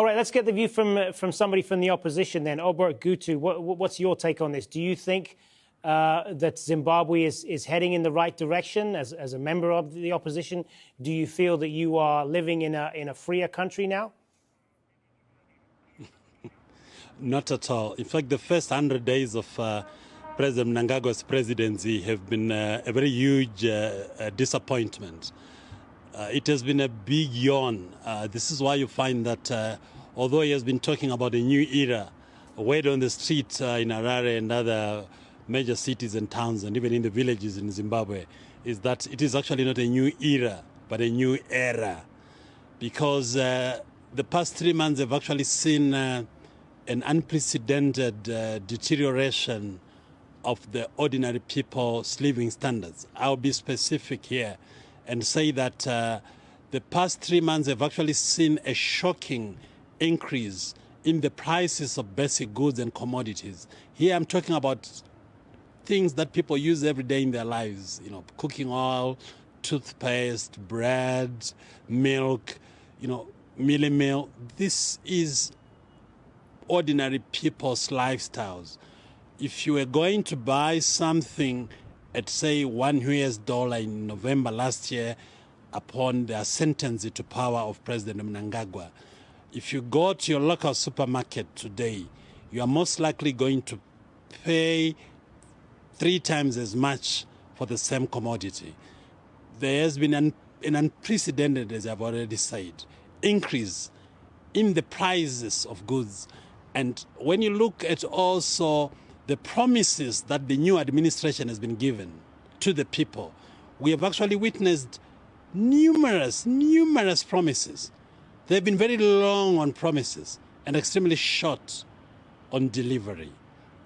All right, let's get the view from somebody from the opposition then. Obert Gutu, what's your take on this? Do you think that Zimbabwe is heading in the right direction as a member of the opposition? Do you feel that you are living in a freer country now? Not at all. In fact, the first 100 days of President Munangagwa's presidency have been a very huge disappointment. It has been a big yawn. This is why you find that although he has been talking about a new era, word on the street in Harare and other major cities and towns and even in the villages in Zimbabwe, is that it is actually not a new era, but a new era. Because the past 3 months have actually seen an unprecedented deterioration of the ordinary people's living standards. I'll be specific here and say that the past 3 months have actually seen a shocking increase in the prices of basic goods and commodities. Here I'm talking about things that people use every day in their lives, cooking oil, toothpaste, bread, milk, mealie meal. This is ordinary people's lifestyles. If you were going to buy something at, say, $1 in November last year upon the ascendancy to power of President Munangagwa, if you go to your local supermarket today, you are most likely going to pay 3 times as much for the same commodity. There has been an unprecedented, as I've already said, increase in the prices of goods. And when you look at also the promises that the new administration has been given to the people, we have actually witnessed numerous promises. They've been very long on promises and extremely short on delivery.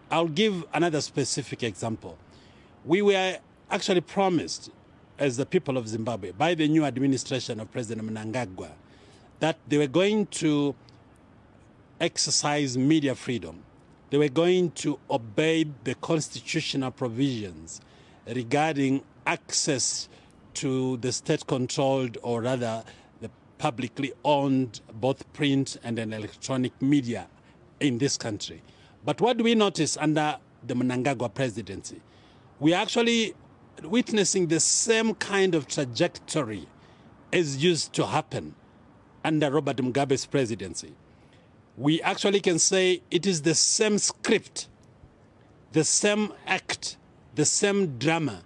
I'll give another specific example. We were actually promised, as the people of Zimbabwe, by the new administration of President Munangagwa, that they were going to exercise media freedom. They were going to obey the constitutional provisions regarding access to the state-controlled, or rather the publicly owned, both print and an electronic media in this country. But what do we notice under the Munangagwa presidency? We are actually witnessing the same kind of trajectory as used to happen under Robert Mugabe's presidency. We actually can say it is the same script, the same act, the same drama,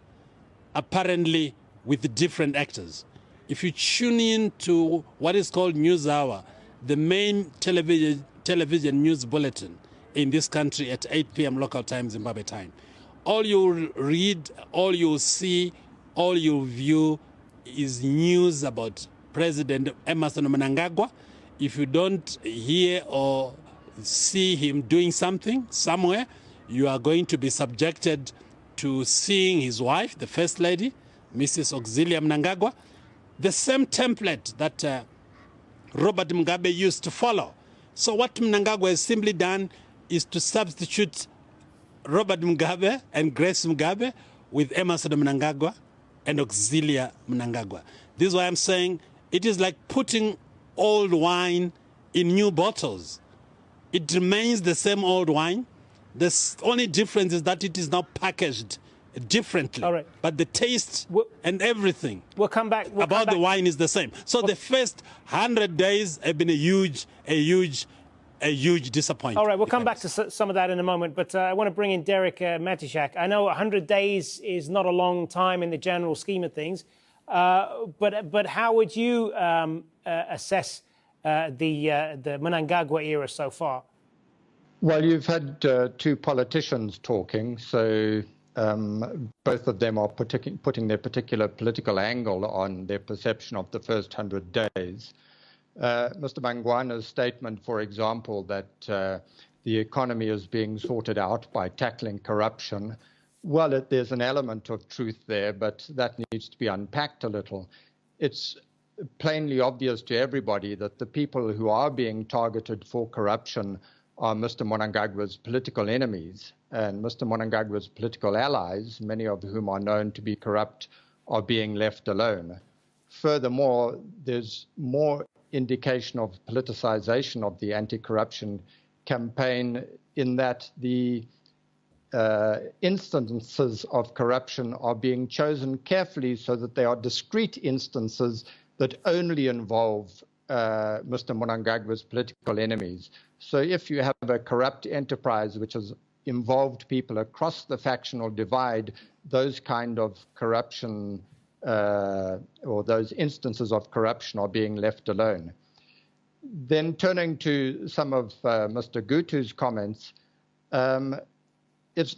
apparently with different actors. If you tune in to what is called News Hour, the main television news bulletin in this country at 8 p.m. local time, Zimbabwe time, all you read, all you see, all you view is news about President Emerson Munangagwa. If you don't hear or see him doing something somewhere, you are going to be subjected to seeing his wife, the First Lady, Mrs. Auxilia Munangagwa, the same template that Robert Mugabe used to follow. So what Munangagwa has simply done is to substitute Robert Mugabe and Grace Mugabe with Emerson Munangagwa and Auxilia Munangagwa. This is why I'm saying it is like putting old wine in new bottles. It remains the same old wine. The only difference is that it is now packaged differently. All right. But the taste and everything about the wine is the same. So the first 100 days have been a huge disappointment. All right, we'll come back to some of that in a moment, but I want to bring in Derek Matishak. I know 100 days is not a long time in the general scheme of things, but how would you assess the Munangagwa era so far? Well, you've had 2 politicians talking, so both of them are putting their particular political angle on their perception of the first 100 days. Mr. Mangwana's statement, for example, that the economy is being sorted out by tackling corruption, well, there's an element of truth there, but that needs to be unpacked a little. It's plainly obvious to everybody that the people who are being targeted for corruption are Mr. Munangagwa's political enemies, and Mr. Munangagwa's political allies, many of whom are known to be corrupt, are being left alone. Furthermore, there's more indication of politicization of the anti-corruption campaign, in that the instances of corruption are being chosen carefully so that they are discrete instances that only involve Mr. Munangagwa's political enemies. So if you have a corrupt enterprise which has involved people across the factional divide, those kind of corruption or those instances of corruption are being left alone. Then turning to some of Mr. Gutu's comments, it's